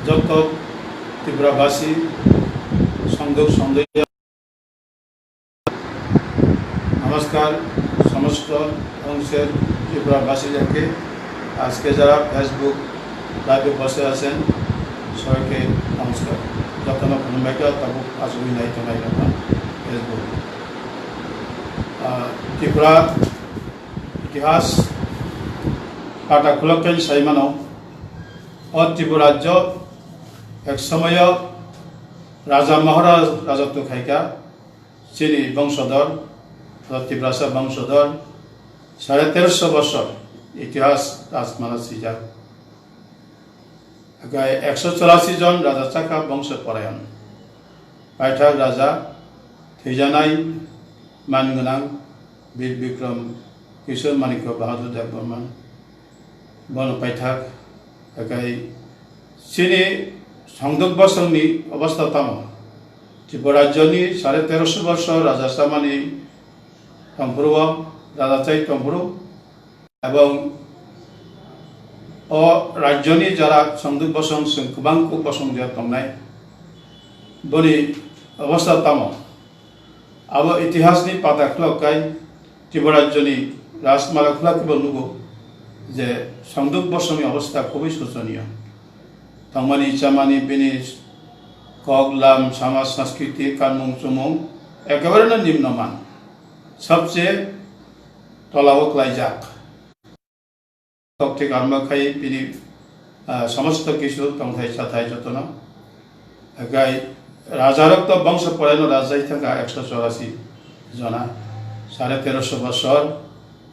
যত ত্রিপুরাবাসী সংযোগ সৌন্দর্য নমস্কার সমস্ত অংশের ত্রিপুরাবাসীদেরকে আজকে যারা ফেসবুক লাইভে বসে আছেন সবাইকে নমস্কার যতন খুলুমবাইকা তাবুক আজগুই নাই তো নাই না ফেসবুক ত্রিপুরা ইতিহাস পাটা খুলকেন সাইমানো ও ত্রিপুরা রাজ্য এক সময় রাজা মহারাজ রাজত্ব খাইকা চিনি বংশধর ত্রিপুরাসা বংশধর 1350 বছর ইতিহাস রাজমালা সিজার 184 জন রাজা চাকা বংশ পরায়ণ পাইঠাক রাজা থৈজানাই মানগোনাं বীর বিক্রম কিশোর মানিক্য বাহাদুর দেববর্মন বন পাইঠাক চিনি সংযোগ বর্ষनि অবস্থা তাম ত্রিপুরা রাজ্যनि 1350 বছর রাজা সামানি টম্পুরু রাজা চাই টম্পুরু এবং ও রাজ্যनि যারা সংযোগ বর্ষं गोबांखौ बसंजाया दंनाय बनि अवस्था ताम अब इतिहासनि पाता खुलाकाय त्रिपुरा राज्यनि राजमाला खुलाखौ नुगौ जे संযোগ बर्षनि अवस्था खुबै शोचनीय तंमानि चामानि बिनि कगलाम समाज संस्कृति कानमुं चुमुं एकेबारे निम्नमान सबसे तलाव क्लाइजाक ठीक आरम्भखाय बिनि समस्त किछु तंथाय साथाय जतन गाय राजारक्त वंश परायण राजाय थाका 184 जना 1350 बছর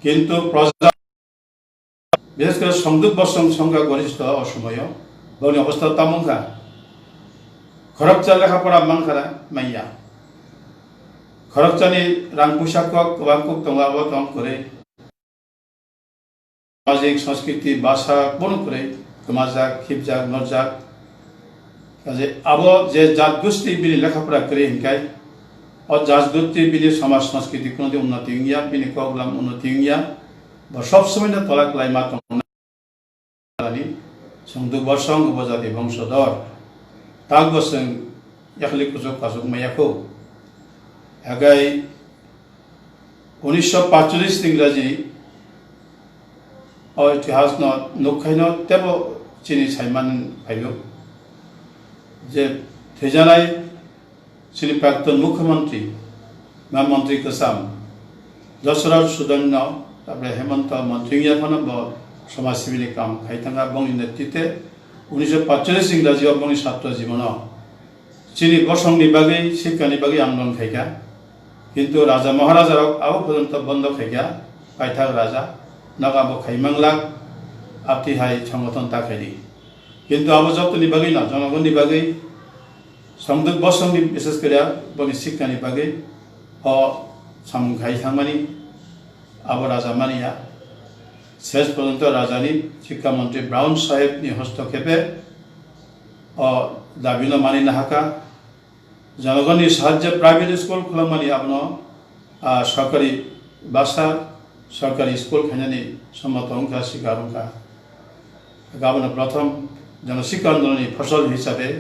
किन्तु प्रजा विशेष कर संযোগ बर्षं संख्या गरिष्ठ असमय बनि अवस्था तामुखा खरकचा लेखापड़ा मानखारा माइया खरकचानि रां पुसाक गोबांखौ दंगाबो दं करे सामाजिक संस्कृति भाषा बनो करे गोमाजाक खिबजाक नरजाक काजे आबो जे जात गोष्ठी बिनि लेखापड़ा करे हिंकाय और जात गोष्ठी बिनि समाज संस्कृति कोनो उन्नति हिंगिया बिनि कगलाम उन्नति हिंगिया बा सब समय तलाक लाइमा दंनानि संযোগ बर्षं उपजाति वंशधर ताक बसं याखलि कुजो काजुक मायाखौ आगाय 1945 इंराजी और इतिहास न नुखायनो तेबो चिनि साइमान फाइयो जे थैजानाय चिनि प्राक्तन मुख्यमंत्री मंत्री कसाम दशरथ सुदन तारपरे हेमंत मंत्री याफन ब समाज सिबिनि काम खाइथांगा बंनि नेतृत्वे 1945 इंराजी बंनि छात्र जीवन चिनि बर्षंनि बागै शिक्षानि बागै आंदोलन खाइगा किन्तु राजा महाराजा आबो पर्यंत बंद खाइगा पाइठाक राजा नगाबो खाइमांलाक आपतिहाय संगठन ताखायनि किन्तु आबो जतनि बागै ना जनगणनि बागै संযোগ बर्षंनि विशेष करे बंनि शिक्षानि बागै अ सामखाइ थांमानि आबो राजा मानिया शेष पर्यंत राजानि शिक्षा मंत्री ब्राउन साहेबनि हस्तक्षेपे दाबि मानिनो हाका जनगणनि साहाय्य प्राइवेट स्कूल खुलामानि आबनो सरकारी भाषा सरकारी स्कूल खाने सम्मत अंका स्वीकार अंका गाबनो प्रथम जनशिक्षा आंदोलन फसल हिसाबे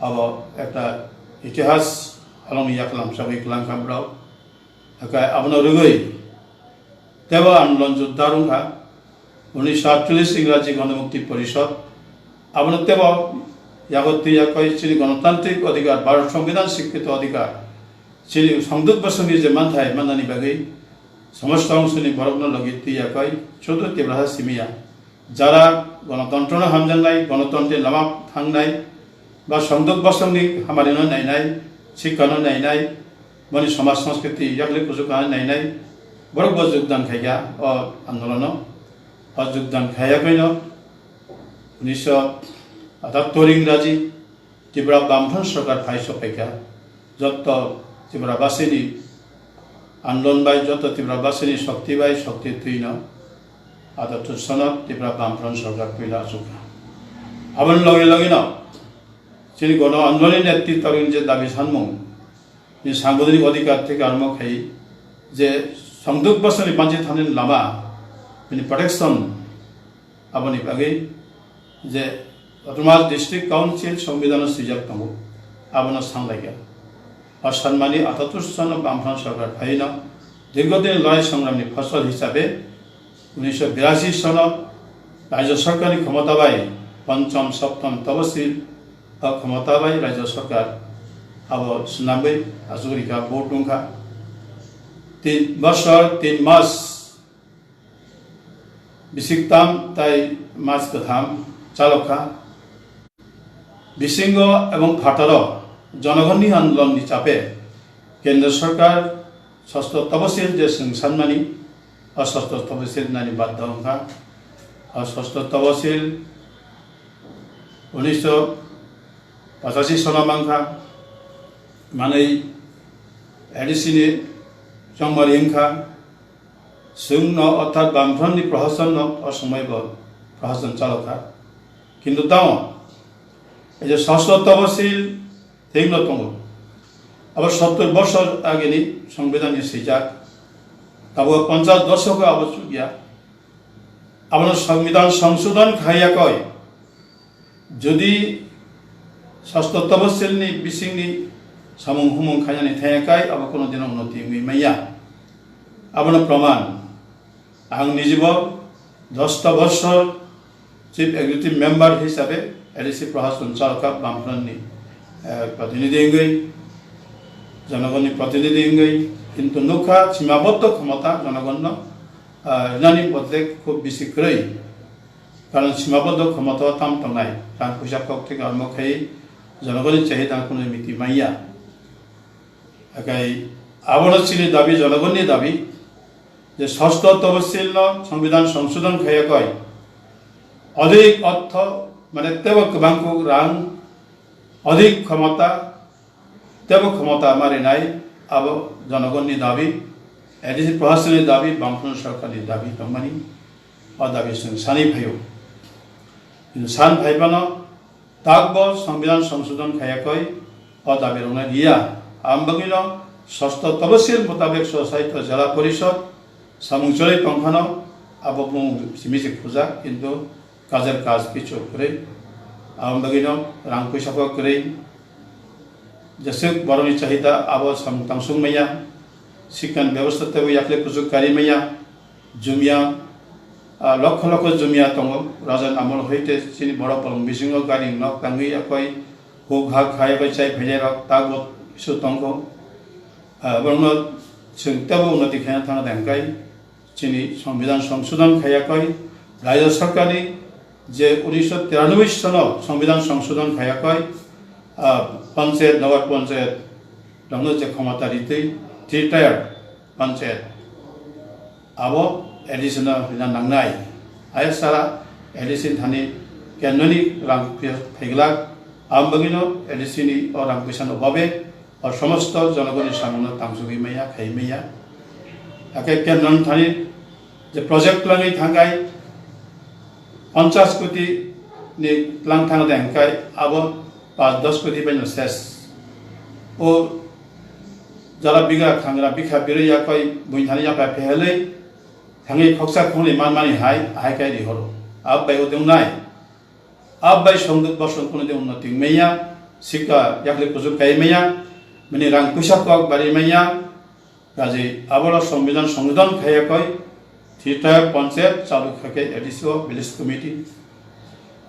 अब एक इतिहास हलंग याकलाम सबै कलांकामराव आबनो रुगै तेबो आंदोलन जोद्धा रुंगा 1948 इंराजी गणमुक्ति परिषद आबनो तेबो यागति याकय चिनि गणतांत्रिक अधिकार भारत संविधान स्वीकृत अधिकार चिनि संযোগ बर्षनि जे मानथाय माननानि बागै समस्त अंशनि बरगनो लगिति याकय चौद्ध ত্রিপুরা सिमिया যারা গণতন্ত্র হামজাंनाय गणतंत्र लामा थांनाय बा संযোগ बर्षनि हामारिनो नायनाय शिक्षानो नायनाय बनि समाज संस्कृति याकले कुजुका नायनाय बरगबो योगदान खाइगा आंदोलन योगदान खायाखैनो 1978 इंराजी त्रिपुरा बामफ्रन्ट सरकार फाइसफाइगा जत त्रिपुराबासीनि आंदोलन बाय जत त्रिपुराबासीनि शक्ति बाय शक्ति थैन 78 सनत त्रिपुरा बामफ्रन्ट सरकार फैला जुगा आबन लगे लगे न चिनि गण आंदोलन नेतृत्व जे दाबि सानमुं नि सांविधानिक अधिकार থেকে आरम्भ खाइ जे संযোগ बर्षनि मानसि थानायनि लामा बिनि प्रोटेक्शन आबनि बागै जे दतमा डिस्ट्रिक्ट काउंसिल संविधान सुजाक दंगो आबनो सांलायगोन सम्मानी 78 জন বামফ্রন্ট সরকার ফাইন দীর্ঘদিন লড়াই সংগ্রামী ফসল হিসাবে 1982 সনত রাজ্য সরকারি ক্ষমতা বাই পঞ্চম সপ্তম তহসিল ক্ষমতা বাই রাজ্য সরকার আবো সুনাবে আজুরিকা বোটুংখা 3 বছর 3 মাস বিসিকতাম তাই মাস কথাম চালকা বিসিঙ্গ এবং ফাটার জনগণনি আন্দোলননি চাপে কেন্দ্র সরকার ষষ্ঠ তহসিল যে সানমানি ষষ্ঠ তহসিল নানি বাধ্য হংখা ষষ্ঠ তহসিল 1985 সন মাংখা মানে এডিসিনি জংমারি হংখা সুংন অর্থাৎ বামফ্রন্টনি প্রশাসন অসময়ব প্রশাসন চালকা কিন্তু তাও এই যে ষষ্ঠ তহসিল ঠিক নতুন আবার 70 বছর আগেনি সংবিধাননি সিজাক তাবো 50 দশক আবশ্যক গিয়া আবার সংবিধান সংশোধন খাইয়া কয় যদি ষষ্ঠ তহসিলনি বিসিংনি সামুং হুমুং খাইনানি থায়াকাই আবার কোনো দিন উন্নতি মাইয়া আবার প্রমাণ आं निजीब 10 বছর চিফ এক্সিকিউটিভ মেম্বার হিসাবে এডিসি প্রশাসন চালকা বামফ্রন্টনি প্রতিনিধি হই জনগণনি প্রতিনিধি হই কিন্তু নুখা সীমাবদ্ধ ক্ষমতা জনগণ জানি বদলে খুব বেশি করেই কারণ সীমাবদ্ধ ক্ষমতা তাম তংনাই রাং পয়সা কক থেকে আরম্ভ খাই জনগণের চাহিদা কোনো মিতি মাইয়া একাই আবরণ চিনি দাবি জনগণনি দাবি যে ষষ্ঠ তহসিল সংবিধান সংশোধন খাইয়া কয় অধিক অর্থ মানে তেব গোबांखौ রাং অধিক ক্ষমতা তেব ক্ষমতা মারি নাই আবো জনগণনি দাবি এডিসি প্রশাসনের দাবি বামফ্রন্ট সরকারের দাবি তমানি অ দাবি সানি ভাইও কিন্তু সান ভাইবানো তাকব সংবিধান সংশোধন খাইয়া কয় অ দাবি রনা গিয়া আমবাগিল ষষ্ঠ তহসিল মোতাবেক স্বশাসিত জেলা পরিষদ সামুংচলে তংখানো আবো সিমিসে খুজা কিন্তু কাজের কাজ কিছু করে আমবাগিনো রাং পয়সা করে जैसे बरौनी चाहिदा अब तांसुं मैया शिक्षण व्यवस्था तेबो याखले प्रजुकारी मैया जुमिया लक्ष लक्ष जुमिया दङ राजा नामल होइते सिनि बड़ पलम बिसिङो गारि न कांगै अकय हो घा खाय बाय चाय भेजे रक तागो सु तंगो बरनो सिंताबो उन्नति खाया थाना देंकाय सिनि संविधान संशोधन खाया कय राज्य सरकारनि जे 1993 सन संविधान संशोधन खाया कय पंचायत नगर पंचायत दंगो जे क्षमता रिते रिटायर पंचायत अब एडिशन हिना नांगनाय आय सारा एडिशन थानी केननि रां फैगला आमबगिनो एडिशननि और रां पैसा अभावे और समस्त जनगणनि सामने तांसुगि मैया खाइ मैया आके केनन थानी जे प्रोजेक्ट लाङै थांगाय 50 कोटी नि लां थांगा देंकाय अब 5-10 कोटी बाइन शेष ओ जरा बिगा खांगरा बिखा बिरैया कय बुइथानि जापा फेहलै थाङै खक्सा खंलै मानमानि हाय हायकाय रिहरो अब बाय उदंनाय अब बाय संदुक बसन कोन दे उन्नति मैया सिका याखले पुजु काय मैया मने रां पैसा कक बारि मैया गाजे आबला संविधान संशोधन खाय कय थिटा पंचायत चालू खाके एडिसो विलेज कमिटी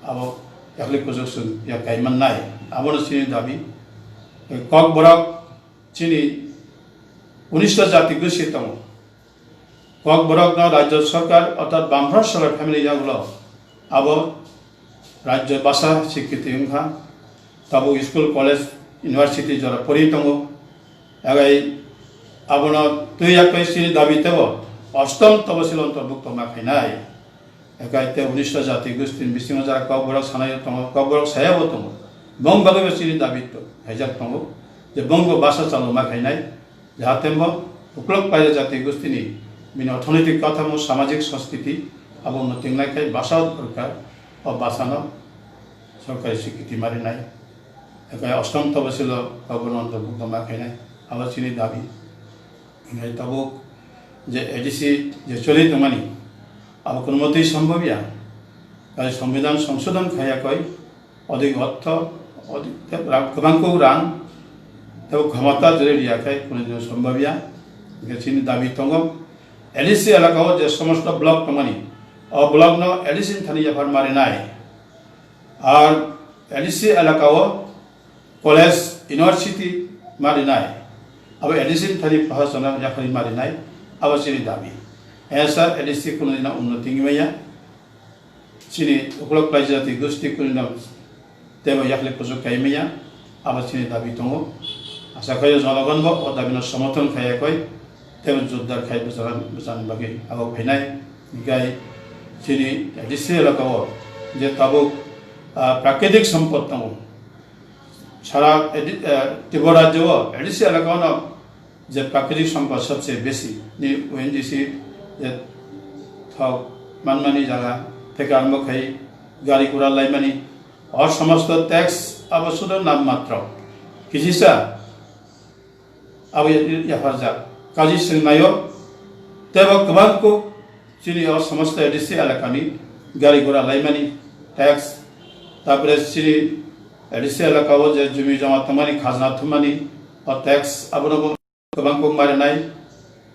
अब याखले पुजु सुन या कायमान नाय आबनो सिनि दाबि कक बरक चिनी 19 जाति गोष्ठी दङ कक बरक न राज्य सरकार अर्थात बामफ्रन्ट सरकार फैमिली जागलो अब राज्य भाषा स्वीकृति हंखा तब स्कूल कॉलेज यूनिवर्सिटी जरा परि दङ आगाय आबनो तुया कैसिनि दाबि तब अष्टम तहसिल अंतर्भुक्त माखायनाय एकाइते 19 जाति गोष्ठी बिसिङ जरा कक बरक सानाय दङ कक बरक सायाबो दङ बंग बागै सिनि दाबि त हैजाक दङ जे बंग भाषा चालु माखायनाय जाहाते उपलब्ध पाइले जाति गोष्ठीनि मिन अर्थनैतिक कथा सामाजिक संस्कृति अब उन्नति नायखाय भाषा दरकार और भाषा सरकारी स्वीकृति मारिनाय एकाय अष्टम तहसिल गभर्न अंतर्भुक्त माखायनाय अब सिनि दाबि ओमफ्राय तब जे एडिसि जे चलि दमानि अब कोनो मते सम्भवया संविधान संशोधन खाया कय अधिक अर्थ अधिक गोबांखौ रां तेबो क्षमता जेरै रियाखै कुनु सम्भविया गेसिनि दाबि दङ एडिसि एलाकायाव जे समस्त ब्लक दंमानि ब्लक न एडिसि थानि जाफार मारिनाय और एडिसि एलाकायाव कलेज यूनिवर्सिटी मारिनाय अब एडिसि थानि प्रशासन जाफारी मारिनाय अब सिनि दाबि ऐसा एडिसि कुनु दिना उन्नति गैया सिनि उपलक प्राइजाति गोष्ठी कुनु दिना तेबो याखले पुजु काइमिया अब सिनि दाबि दङ आशा खायो जनगण बो ओ दाबिनो समर्थन खायाखै तेबो जोरदार खाय बजान बागै अब फैनाय गाय सिनि एडिसि एलाकायाव जे ताबो प्राकृतिक सम्पद दङ सारा त्रिपुरा राज्य एडिसि एलाकायाव जे प्राकृतिक सम्पद सबसे बेसी नि ओएनजीसी जे थाव मानमानी जगह থেকে আরম্ভ খাই গাড়ি ঘোড়া লাইমানি और समस्त टैक्स अब शुद्ध नाम मात्र किसिसा अब याफारजा काजी सिंनायो तेबो गोबांखौ सिनि और समस्त एडिसि एलाकानि गाड़ी घोड़ा लाइमानि टैक्स तापरे सिनि एडिसि एलाकायाव जे जुमि जमा थमानि खाजना थमानि और टैक्स आबनो गोबांखौ मारिनाय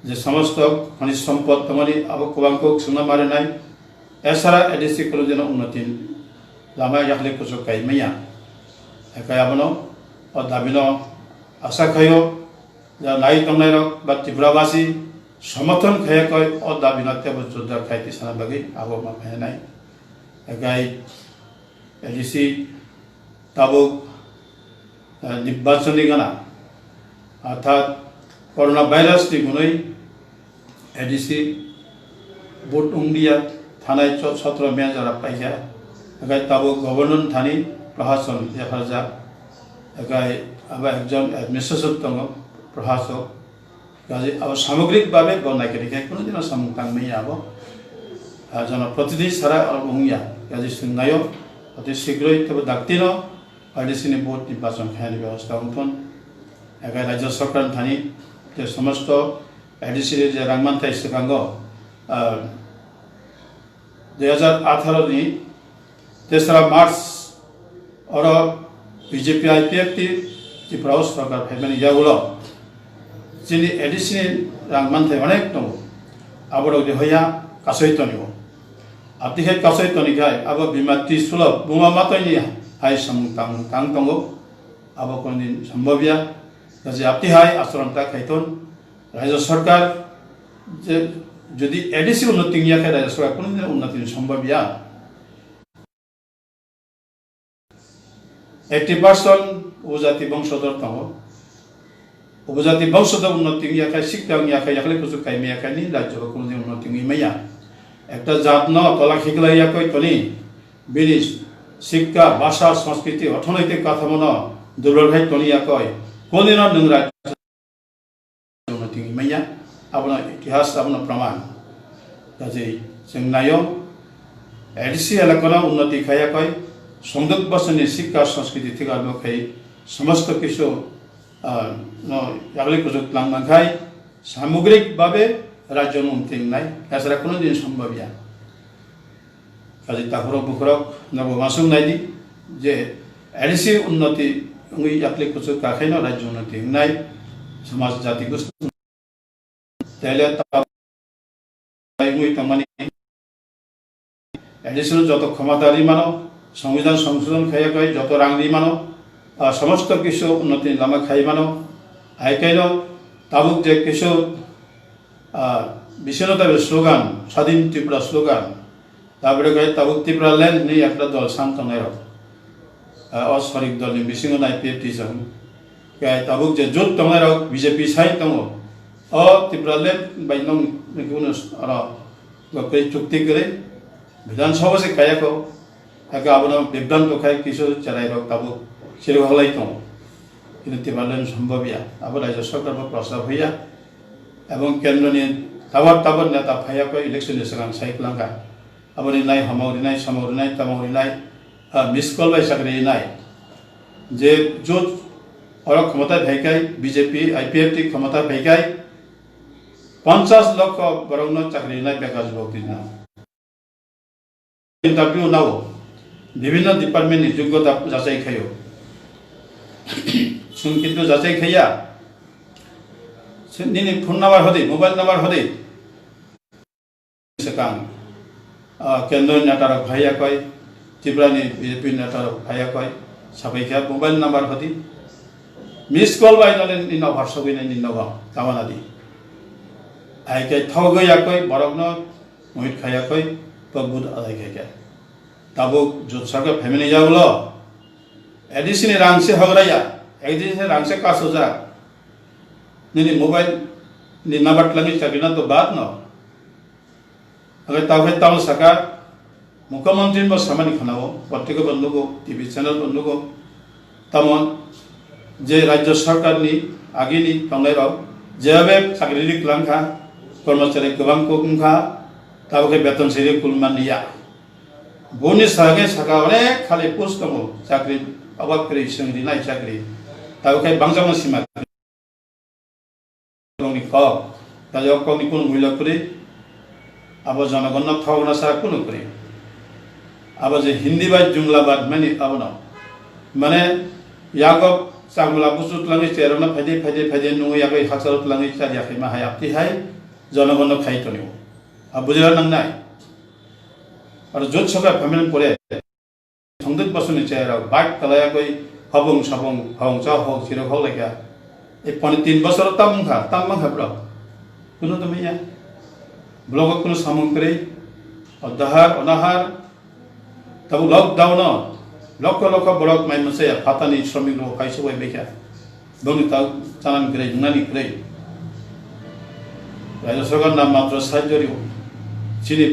जे समस्त खनिज सम्पद थमानि अब गोबांखौ सुना मारिनाय एसारा एडिसि कुनु दिना उन्नति लामा याखले कुसु काइमिया एकाय आबनो और दाबिनो आशा खायो जा नाइ तंनाय बा त्रिपुरावासी समर्थन खायाखै और दाबिनो तेबो जोरदार खायति साना बागै आबो मा फायनाय एकाय एडिसि ताबो निर्वाचननि गाना अर्थात कोरोना भाइरास नि गुनै एडिसि भोट उंडिया थानाय 17 मे जरा पाइजा एकाय ताबो गभर्नर थानी प्रशासन याफारजा एकाय अब एकजन एडमिनिस्ट्रेशन दङ प्रशासक गाजी अब सामग्रिक भाबे बनायकेरिके कुनु दिन सामुंतां मैया अब जन प्रतिनिधि सारा उंगिया गाजी सुंनायो अति शीघ्रই तब दाक्तिनो एडिसिनि भोट निर्वाचन खायनि व्यवस्था उठन एकाय राज्य सरकार थानी जे समस्त एडिसि जे रांमानथाय सिगांगो 2018 नि 3 मार्च और बीजेपी आईपीएफटी त्रिपुरा सरकार फैमानि जागुलो जिनि एडिसि रांमानथाय अनेक दङ आबरो देहया कासैतनियो आतिहे कासैतनिखाय अब बिमाति सुलभ बुमा मातैनि हाय समतां तां दङ अब कोनि सम्भवया जे आतिहाय आश्रमता खायतन राज्य सरकार जे যদি एडिसि उन्नति गैयाखै राज्य सरकार कुनु दिन उन्नति सम्भवया 80% उपजाति वंशधर दङ उपजाति वंशधर उन्नति गैयाखै शिक्षा गैयाखै याखले कुसु काइमियाखै नि राज्य कुनु दिन उन्नति गैया एकटा जात न तला खिगलायाखै तनि बिनि शिक्षा भाषा संस्कृति अर्थनैतिक काठामो दुर्बलखाय तनियाखै कुनु दिन नों राज्य उन्नति गैया अपना इतिहास अपना प्रमाण गाजी जों नायो एडिसि एलाकाना उन्नति खायाखै संदक बसनि शिक्षा संस्कृति थिगारबोखै समस्त किसु यागले कुजु लांमाखाय सामग्रिक भाबे राज्य उन्नतिनाय गासरा कुनु दिन सम्भवया गाजी ताखरो बुखरो नबो मासुं नायदि जे एडिसि उन्नति उंगि यागले कुजु काखैनो राज्य उन्नति नाय समाज जाति गोष्ठी तेले ताइमुइ तमानि एडिसि जत क्षमतारि मानो संविधान संशोधन खायाखै जत रांनि मानो समस्त किसु उन्नति लामा खाय मानो आइकाइनो ताबुक जे किसु विशेषता स्लोगान स्वाधीन त्रिपुरा स्लोगान ताबरे गाय ताबुक त्रिपुरा लैंड नि एकटा दल सामतनाय असरिक दल नि बिसिङो नाइपिएफटी जों गाय ताबुक जे जुट तंनाय बीजेपी साइ दङ त्रिपुरा लैंड बाइनों निकुनस अरा गकै चुक्ति करे विधानसभा से कायाको एका आबनो बिब्दान तो खाय किसु चराय रक ताबु सिरो हलाय दङ किन्तु त्रिपुरा लैंड सम्भवया अब राज्य सरकार प्रस्ताव होया एवं केन्द्रनि ताबर नेता फायाको इलेक्शन सिगां सायख्लांगा अबनि नाय हमावरिनाय समावरिनाय तामावरिनाय मिसकल बाय साख्रिनाय जे जो और क्षमता भैकाय बीजेपी आईपीएफटी क्षमता भैकाय 50 लाख बरौनो चाकरी नाय बेकार जुबक दिना इंटरव्यू नाव বিভিন্ন ডিপার্টমেন্টनि যোগ্যতা যাচাই खायो जों किन्तु जाचाई खाया निनि फोन नम्बर हदे मोबाइल नम्बर हदे सेकां केंद्र नेतार भाइया कय त्रिपुरानि बीजेपी नेतार भाइया कय साबायखा मोबाइल नम्बर हदे मिस कॉल बायनाले निनो वाट्सएप निनो गामानादि आइके थगया कय बरकनो मोहित खाया कय पगबुद आदाय खाया ताबो जो सरकार फैमिली जावलो एडिशनल रांग से हगराया एडिशनल रांग से कासो जा निनी मोबाइल नि नंबर लंगी तकिना तो बात न अगर तावे ताव सरकार मुख्यमंत्री बो सामानी खनाओ पत्रिका बंधुको टीवी चैनल बंधुको तमन जे राज्य सरकार नि आगिनि तंगलायराव जेबे साख्रि क्लांखा कर्मचारी गोबां कुंखा तावके बेतन सेरि कुलमानिया बोनि सागे सागा अनेक खाली पोस्ट दङ साख्रि अबाब करि संगि नाय साख्रि तावके बांजामा सिमा दंनि क ताजो कनि कुन मूल्य करि अब जनगण थगना सारा कुन करि अब जे हिंदी बा जुमला बात माने अब न माने यागब सागला बुसुत लाङि चेरना फाइदे फाइदे फाइदे नुङै यागै हासारत लाङि चारियाखै मा हायाप्ति हाय जनगण खाइतनिउ अब बुझला नंनाय और जोत सका फैमिली परे संदत बसुनि चेरा बाइक तलाया कोई हबंग सबंग हंग चा हो सिरो हो लेका ए पने 3 बছর तामखा ब्र कुनो त मैया ब्लॉग कुनो सामंग करे अदहार अनाहार तब लॉकडाउन लक बड़क माइ मसे फातानि श्रमिक रो खाइसो वे बेखा बंनि ता चानान करे ननानि करे राज्य सरकार नाम मात्र साहाय्यरियो चिनि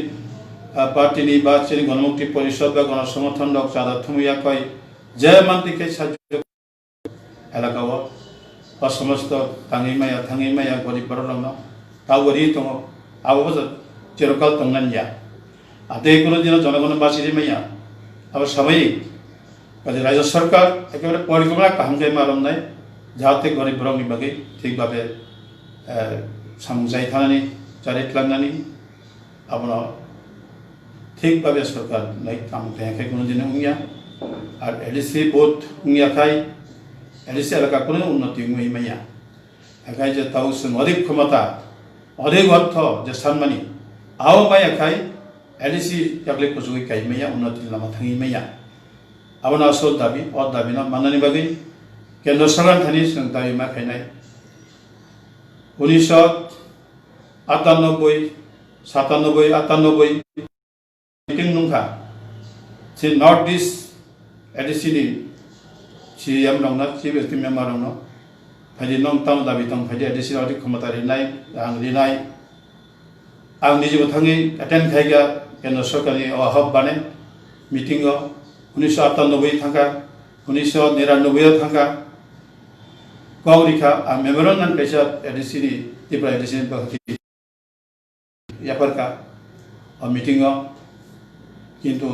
पार्टी नि बा चिनि गणमुक्ति परिषद बा गण समर्थन दक चादा थुमिया कय जय मानति के साहाय्य एलाकाव समस्त थाङै माया गरीब बरलंग तावरी दङ आबो चिरकाल तंगनानिया आते कुनो दिन जनगण बासिरि मैया अब सबै कदि राज्य सरकार एकेबारे परिकल्पना कामकै मारमनाय जाहाथे गरीब बरंगनि बागै ठीक भाबे सामजाय थानानै चारितलांनानै आबनो ठीक भाबे सरकार नै काम खायाखै कुनो दिन Ungiya are ADC boat Ungiya खाय एडिसि एलाका कुनो उन्नति उंगै मैया एकाय जे ताउसुन अधिक क्षमता अधिक अर्थ जे सानमानि आव माया खाय एडिसि यागले कुजुगै खाय मैया उन्नति लामा थाङै मैया आबना असल दाबी अ दाबिना माननानि बागै केन्द्र सरकार थानि जों दाबि मा खायनाय 1998 97 मीटिंग नुखा से नॉर्थ ईस्ट एडिसि नि सीएम रंगना चीफ एसपी मेंबर रंगना फाइदे नंग ताम दाबि तंग फाइदे एडिसि अधिक क्षमता रिनाय आं रिनाय आं निजेबो थाङै अटेन्ड खायगा केन्द्र सरकारनि अहब बाने मीटिंग 1998 थांगा 1999 थांगा काउरिखा आ मेमोरेंडम कैसा एडिसि नि त्रिपुरा एडिसि बाखि याफरका आ मीटिंग किंतु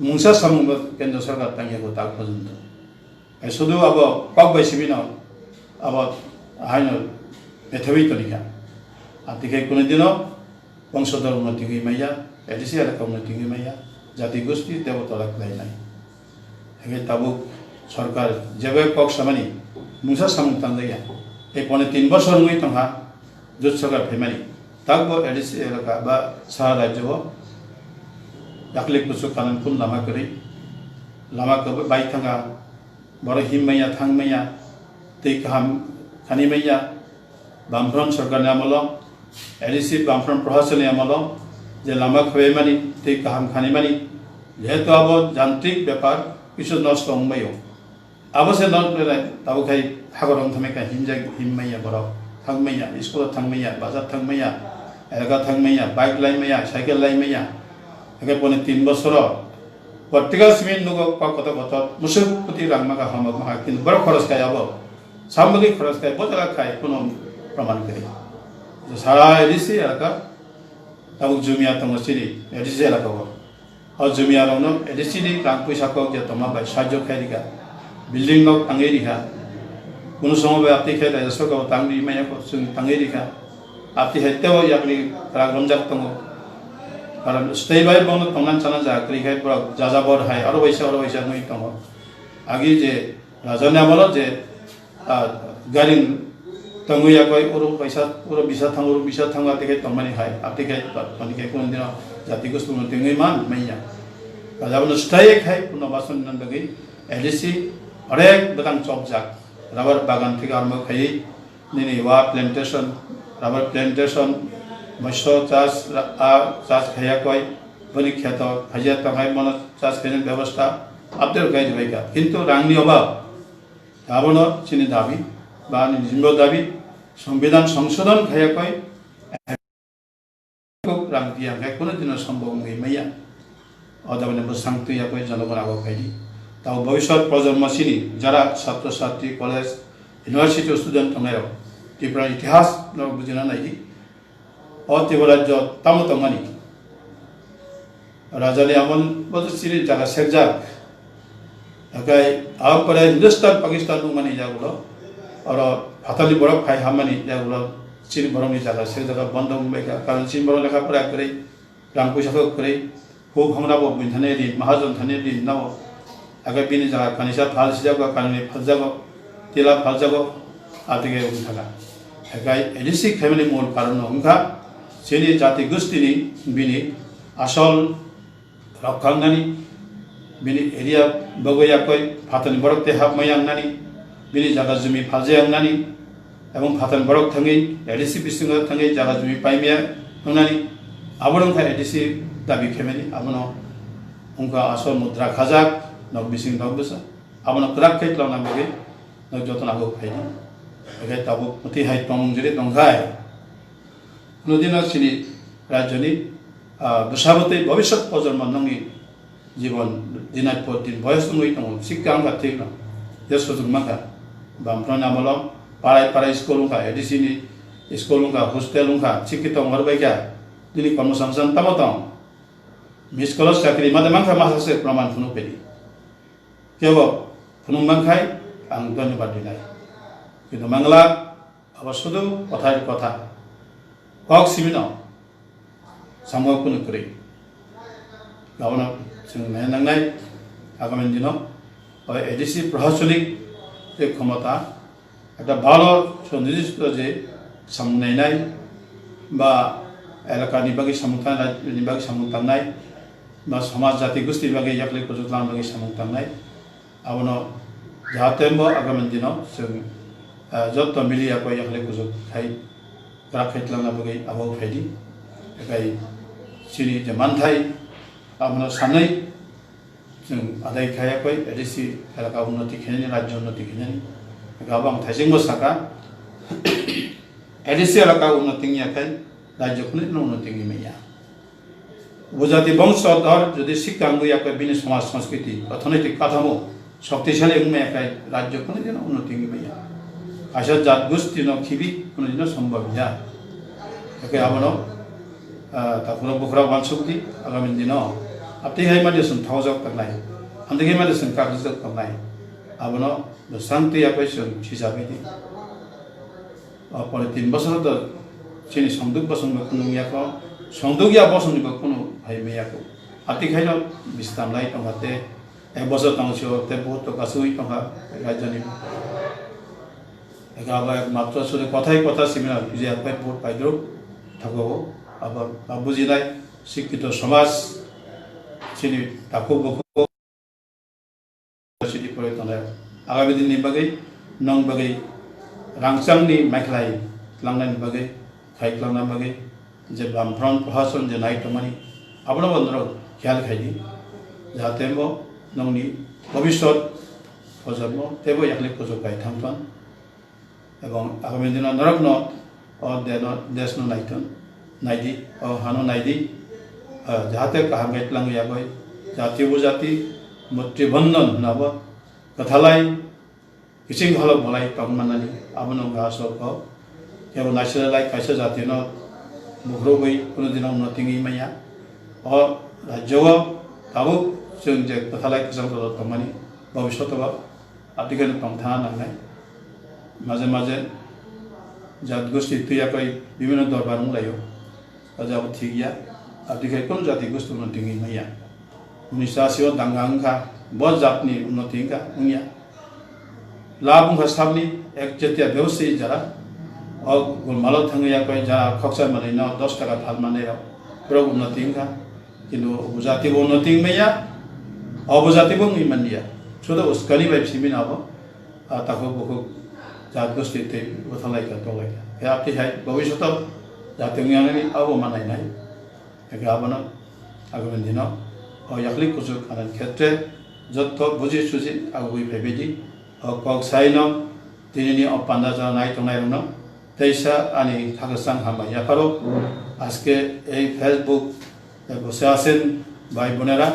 मुंसा समूह केंद्र सरकार तांगियाको ताक पर्यन्त सुदु अब कक बैसिबिन अब हाइन मेथबै तनिका आतिकै कुनै दिन वंशधर उन्नति गई मैया एडिसि एलाका उन्नति गई मैया जाति गोष्ठी देवतला लाइनाय हेगे ताबु सरकार जेबे कक सामानि मुंसा समूह तांगैया ए पने 3 बছর गई तंहा जोत सरकार फेमानि ताकबो एडिसि एलाका बा सा राज्यबो याकले कुसु कानन कुन लामा करै लामा कब बाइ थांगा बर हिम मैया थांग मैया तै काम खानि मैया बामफ्रन सरकार नामलो एडिसि बामफ्रन प्रशासन नामलो जे लामा खबे मानि तै काम खानि मानि जेहेतु अब जान्त्रिक व्यापार किछु नष्ट होमबायो अब से नट ले ताबो खाइ हागरम थमेका हिम मैया बर थांग मैया स्कुल थांग मैया बाजार थांग मैया एलाका थांग मैया बाइक लाई मैया साइकेल लाई मैया हेगे पने 3 বছর प्रैक्टिकल सिमिन नुगो कत मुसुक पुति रांगमाका हमक मा किन बर खरच काय अब सामग्री खरच काय बतला खाय कोनो प्रमाण करे सारा एडिसि एलाका ताबु जुमिया तंगसिरि एडिसि एलाका हो अ जुमिया रंनो एडिसि नि रां पैसा को जे तमा बाय साजो खायरिका बिल्डिंग नो तांगेरिका कोनो समय आपति खाय राजस्व को तांगरि माया को सुन तांगेरिका आपति हेतेव याकनि राग रंजाक तंगो कारण स्टे बाय बंग तंगनान चना जाकरी खाय पुरा जाजाबर हाय और वैसा नई तंग आगे जे राजाने बोलो जे गाड़ी तंगुया कोई और बिसा थांग आते के तंगमानी हाय आते के पानी के कोन दिन जाति को सुन तिंगै मान मैया राजाबन स्टे खाय पुनो बासन नन बगै एलिसी अनेक बदां चौक जाक रबर बागान थी आरम्भ खाई निनी वा प्लांटेशन रबर प्लांटेशन मशो चाष खाया कोई बनी ख्यात हाजिया तंगाई मन चाष खाने व्यवस्था आपदेर गाइज भाईका किंतु रांगनी अभाव दाबन चिनी दाबी बा निजिम्बो दाबी संविधान संशोधन खाया कोई रांग दिया खाय कोनो दिन सम्भव नङै मैया अदाबने बसांग या कोई जनगण आगो खायदी ताव भविष्य प्रजन्म सिनी जरा छात्र छात्री कलेज यूनिवर्सिटी स्टूडेंट तंगायो त्रिपुरा इतिहास न बुझिना नायदि अ त्रिपुरा राज्य तामो तंगानी राजाले आमन बदसिरी जागा सेकजाक अकाय आव परे हिंदुस्तान पाकिस्तान नुमानी जागुलो और फाताली बरफ खाय हामानी जागुलो चीन बरमनी जागा सेकजागा बंद मुंबईका कारण चीन बरम लेखा परा करे रां पैसाखौ करे हो हमराबो बिनथाने दिन महाजन थाने दिन नाव अगर बिनी जगह कनिसा फाल सिजागो कानूनी फलजागो तिला फलजागो आतिगे उनथागा अगर एलिसी फैमिली मूल कारण उनका सेनी जाति गुस्तिनी बिनी असल रखांगनानी बिनी एरिया बगैया कोई फातन बरक ते हाब मयांगनानी बिनी जगह जुमी फलजायांगनानी एवं फातन बरक थंगी एलिसी बिसिंग थंगी जगह जुमी पाइमिया हंगनानी आबों का एलिसी दाबी फैमिली आबों उनका असल मुद्रा खाजाक नग बिसिंग नग बसा आबों क्राक के तलाव नामेगे नग जोतन आगो फाइदी अगर ताबो मती हाई तंग जरे तंगाय नदीना सिनी राज्यनी दशावती भविष्य प्रजन्म नंगी जीवन दिनाय पर दिन बयस नङै तंग सिक्कां का ठीक न यस सुजुग माखा बामफ्रा नामलम पाराय स्कूल का एडीसी नि स्कूल का हॉस्टल का चिकित हरबायका दिनै कर्मसंस्थान तमतम मिस कलेज चाकरी मादे मांखा माखासे प्रमाण फुनु पेदि केवल फुनु मांखाय आं धन्यवाद दिनाय किन्तु मांगला अब सुदु कथाय कथा कक सिमिनो सामो कुनु करै गावना जों नायनांनाय आगामी दिनाव एडीसी प्रशासनिक जे क्षमता একটা ভালো সুনির্দিষ্ট যে সামলাইনাय বা এলাকাनि बागै सामलायनाय राज्यनि बागै सामलायनाय बा समाज जाति गोष्ठी बागै याखलै फोजोबलांनाय बागै सामलायनाय आवनो जाहाथे आगामी दिनाव जों जत्त मिलिया को याखलै फोजोबथाय ग्राफाइटलांना बागै आबाव फायदि एकाय सिनि जे मानथाय आवनो सानै जों आदाय खायाखै एडीसी एलाका उन्नति खायनायनि राज्य उन्नति खायनायनि गाबां थाइसिं मोसाका एडीसी एलाका उन्नति याखाय राज्य खुनि उन्नति मैया उपजाति वंश धर यदि शिक्षा याकै बिनि समाज संस्कृति अर्थनैतिक काठामो शक्तिशाली याखाय राज्य खुनि दिन उन्नति मैया आशा जात गोष्ठी न खिबि कुनै दिन सम्भव या एकै आबनो तापुरा बुखरा वानसुक्ति आगामी दिनाव आतिहाय मादेसन थावजक तंनाय आन्दिगे मादेसन कागजक तंनाय आबनो शांति याकै जों थिजाबैदि परे 3 बছर द सिनि संदुक बसन खुनुयाको संदुगिया बसन खुनु भाइ मैयाको आतिखायनो बिस्तामलाय तंगाते 1 बছर तंगसियो ते बहुत कासुइ तंगा राज्यनि एगाबा मात्र सुरे कथाय कथा सिमिना जे याकै बहुत पाइद्रो थागो अब बुजिनाय शिक्षित समाज सिनि ताको बको सिटी परे तंगाय आगामी दिन बागै नंग बागै रांचांनि माइखलाय लांनायनि बागै खायख्लांना बागै जे बामफ्रान प्रशासन जे नायतमानि आबनो बन्दर ख्याल खायदि जाहाथे मो नंनि भविष्य प्रजन्म तेबो याखलै फोजोबबाय थांथोन एवं आगामी दिन नरकन देश नायथोन नायदि हानो नायदि जाहाथे काहा गायतलांगयाबै जाति उपजाति मृत्युबंधन नाबो कथालाय किसिं हालक भलाय तंगमानानि आबनो गासोक केवल नायसलाय कायसा जातिन बुख्रोबै कुनु दिन उन्नति मैया अ राज्यव ताबो जों जे कथालाय कसां तंमानि भविष्यतव आथिखाल तंथाना नांनाय माजे माजे जात गोष्ठी तुयाकै विभिन्न दरबार लायो जाबो थिगिया abdikai kon jati gustu unnati maya unisasio dangangka bon jatni unnati ka ungya labung hasabni ek jetia bewsi jara og gulmalo thangya koi jara khoksa mane na 10 taka thal mane pro unnati ka কিন্তু উপজাতি উন্নতি মেয়া অবজাতি বং ইমানিয়া শুধু উস্কানি by Simin আব তাকো বহু জাত গোষ্ঠীতে উথালাইকা তলাইকা হে আপনি হাই ভবিষ্যৎ জাতি উন্নয়নে আবো মানাই নাই একে আবনা আগামী দিন ইয়াকলি কুচু কারণ ক্ষেত্রে যত বুঝি সুঝি আগুই ভেবেদি কক সাইন দিননি অপান্দা যা নাই টনাই রন তেইসা আনি থাকসাং হামা ইয়াপারো আজকে এই ফেসবুক বসে আছেন ভাই বোনেরা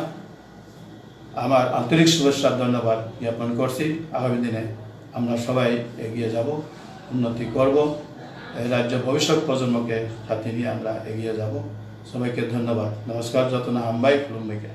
আমার আন্তরিক শুভেচ্ছা ধন্যবাদ জ্ঞাপন করছি আগামী দিনে আমরা সবাই এগিয়ে যাব উন্নতি করব এই রাজ্য ভবিষ্যৎ প্রজন্মকে সাথে নিয়ে আমরা এগিয়ে যাব সবাইকে ধন্যবাদ নমস্কার যতনা হামবাই খুলুমবাইকে